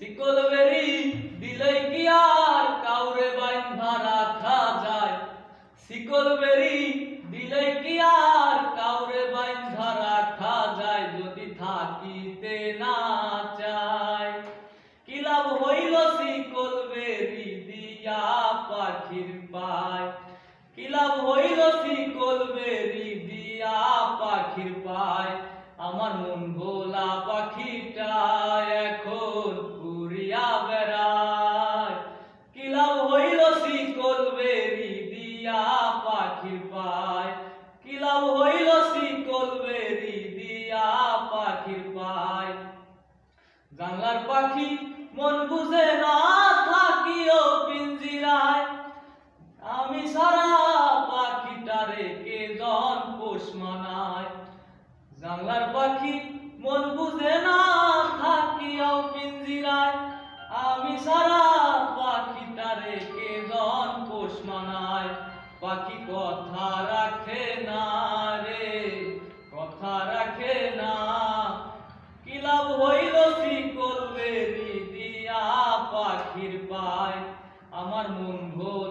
শিকল বেরি দিলে কি আর কাউরে বাইন্ধা রাখা যায়? শিকল বেরি দিলে কি আর কাউরে বাইন্ধা রাখা যায়? যদি থাকিতে না চায় কি লাভ হইল শিকল বেরি দিয়া পাখির পায়? কি লাভ হইল শিকল বেরি দিয়া পাখির পায়? আমার মন ভোলা পাখিটা এখন উড়িয়া বেড়ায়। কি লাভ হইল শিকল বেরি দিয়া পাখির পায়? কি লাভ হইল শিকল বেরি দিয়া পাখির পায়? জানলার পাখি মন বুঝে না থাকিও পিঞ্জিরায়, আমি সারা পাখিটারে কে জন পোষ মানায়। জানলার পাখি মন বুঝে না থাকিও পিঞ্জিরায়, আমি সারা পাখিটারে কে জন পোষ মানায়। পাখি কথা রাখে না রে, কথা রাখে না। কি লাভ হইল শিকল বেরি দিয়া পাখির পায়? আমার মন ভোলা